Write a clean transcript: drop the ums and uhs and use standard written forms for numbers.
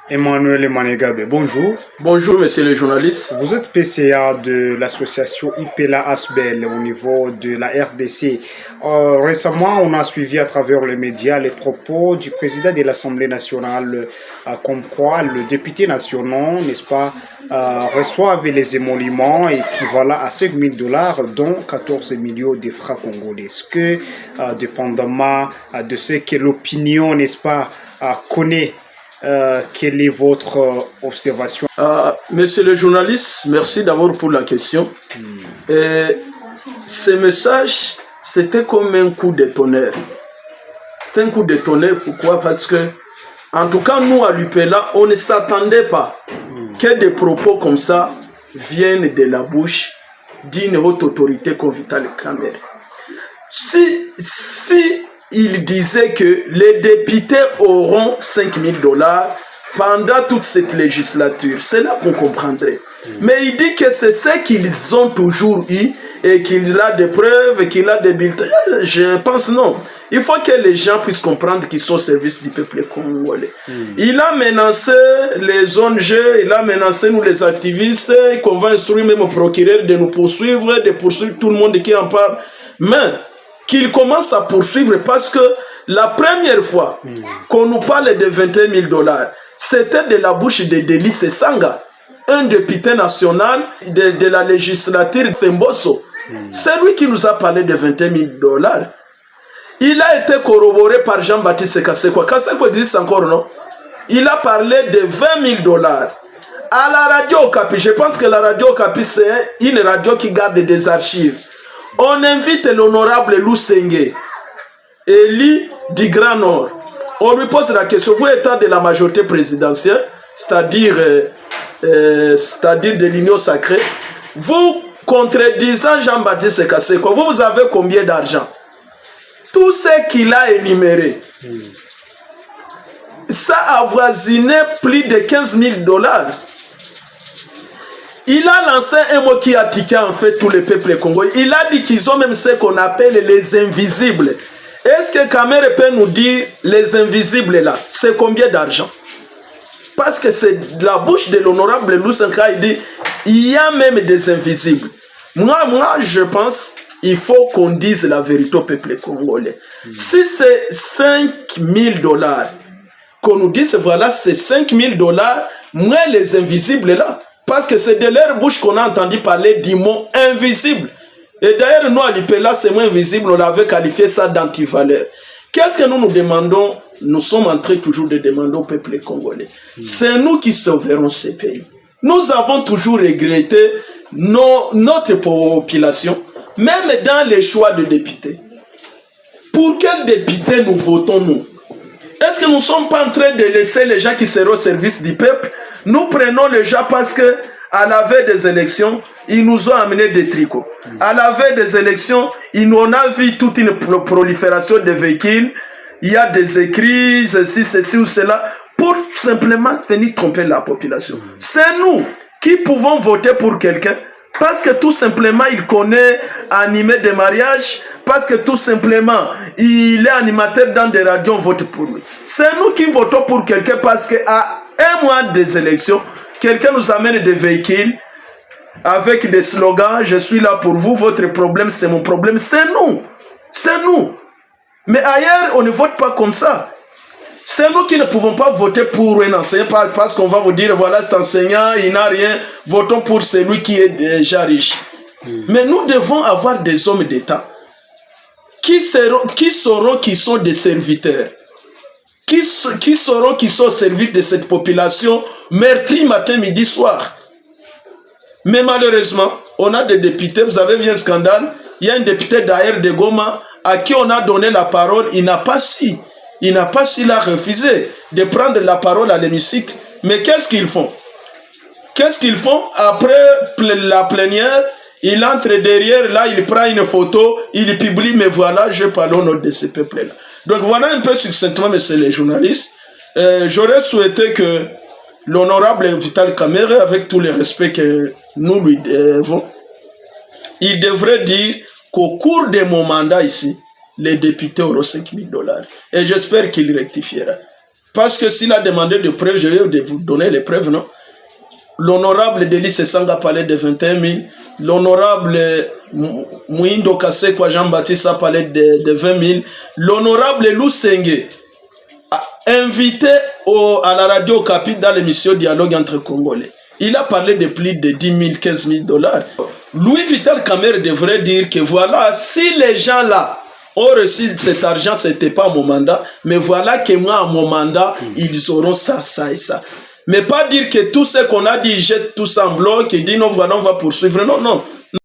Emmanuel Manegabe, bonjour. Bonjour, monsieur le journaliste. Vous êtes PCA de l'association IPELA Asbel au niveau de la RDC. Récemment, on a suivi à travers les médias les propos du président de l'Assemblée nationale, comme quoi le député national, n'est-ce pas, reçoivent les émoluments équivalents à 5 000 dollars, dont 14 millions de francs congolais. Est-ce que, dépendamment de ce que l'opinion, n'est-ce pas, connaît, quelle est votre observation? Monsieur le journaliste, merci d'abord pour la question. Ce message, c'était comme un coup de tonnerre. C'était un coup de tonnerre, pourquoi? Parce que, en tout cas, nous à l'UPELA, on ne s'attendait pas que des propos comme ça viennent de la bouche d'une haute autorité comme Vital Kamerhe. Si il disait que les députés auront 5 000 dollars pendant toute cette législature, c'est là qu'on comprendrait. Mais il dit que c'est ce qu'ils ont toujours eu et qu'il a des preuves, qu'il a des bulletins. Je pense non. Il faut que les gens puissent comprendre qu'ils sont au service du peuple congolais. Il a menacé les ONG, il a menacé nous les activistes, qu'on va instruire même au procureur de nous poursuivre, de poursuivre tout le monde qui en parle. Mais qu'il commence à poursuivre parce que la première fois qu'on nous parle de 21 000 dollars, c'était de la bouche de Délice Sanga, un député national de la législature Femboso. C'est lui qui nous a parlé de 21 000 dollars. Il a été corroboré par Jean-Baptiste Kasekwa. Kasekwa existe encore, non? Il a parlé de 20 000 dollars. À la radio Okapi, je pense que la radio Okapi, c'est une radio qui garde des archives. On invite l'honorable Lusenge, élu du Grand Nord. On lui pose la question, vous êtes de la majorité présidentielle, c'est-à-dire de l'Union sacrée, vous contredisant Jean-Baptiste Kasekwa, vous avez combien d'argent? Tout ce qu'il a énuméré, ça avoisinait plus de 15 000 dollars. Il a lancé un mot qui a tiqué en fait tous les peuples congolais. Il a dit qu'ils ont même ce qu'on appelle les invisibles. Est-ce que Kamerhe peut nous dire les invisibles là, c'est combien d'argent? Parce que c'est de la bouche de l'honorable Lusenka, il dit, il y a même des invisibles. Moi, je pense, il faut qu'on dise la vérité au peuple congolais. Si c'est 5 000 dollars, qu'on nous dise, voilà, c'est 5 000 dollars, moi, les invisibles là. Parce que c'est de leur bouche qu'on a entendu parler du mot invisible. Et d'ailleurs, nous, à l'IPELA, c'est moins invisible, on avait qualifié ça d'antivaleur. Qu'est-ce que nous nous demandons? Nous sommes en train toujours de demander au peuple congolais. C'est nous qui sauverons ce pays. Nous avons toujours regretté notre population, même dans les choix de députés. Pour quel député nous votons-nous? Est-ce que nous ne sommes pas en train de laisser les gens qui seront au service du peuple? Nous prenons les gens parce que à la veille des élections, ils nous ont amené des tricots. À la veille des élections, on a vu toute une prolifération de véhicules. Il y a des écrits, ceci ou cela, pour simplement venir tromper la population. C'est nous qui pouvons voter pour quelqu'un parce que tout simplement il connaît animer des mariages, parce que tout simplement il est animateur dans des radios, on vote pour lui. C'est nous qui votons pour quelqu'un parce qu'à un mois des élections, quelqu'un nous amène des véhicules avec des slogans, je suis là pour vous, votre problème c'est mon problème. C'est nous. C'est nous. Mais ailleurs, on ne vote pas comme ça. C'est nous qui ne pouvons pas voter pour un enseignant parce qu'on va vous dire, voilà, cet enseignant, il n'a rien, votons pour celui qui est déjà riche. Mais nous devons avoir des hommes d'État qui sauront qui sont des serviteurs, qui sauront qui sont au service de cette population, meurtrie matin, midi, soir. Mais malheureusement, on a des députés, vous avez vu un scandale, il y a un député d'ailleurs de Goma à qui on a donné la parole, il n'a pas su. Il n'a pas su la refuser de prendre la parole à l'hémicycle. Mais qu'est-ce qu'ils font? Qu'est-ce qu'ils font? Après la plénière, il entre derrière, là, il prend une photo, il publie, mais voilà, je parle au nom de ce peuple-là. Donc voilà un peu succinctement, messieurs les journalistes. J'aurais souhaité que l'honorable Vital Kamerhe, avec tout le respect que nous lui devons, il devrait dire qu'au cours de mon mandat ici, les députés auront 5 000 dollars. Et j'espère qu'il rectifiera. Parce que s'il a demandé des preuves, je vais vous donner les preuves, non? L'honorable Delis Sesanga parlait de 21 000. L'honorable Mouindo Kasekwa Jean-Baptiste a parlé de 20 000. L'honorable Lusenge a invité à la radio Capi dans l'émission Dialogue entre Congolais. Il a parlé de plus de 10 000, 15 000 dollars. Louis Vital Kamerhe devrait dire que voilà, si les gens là ont reçu cet argent, ce n'était pas mon mandat, mais voilà que moi, à mon mandat, ils auront ça, ça et ça. Mais pas dire que tout ce qu'on a dit, jette tout ça en bloc et dit non, voilà, on va poursuivre. Non, non.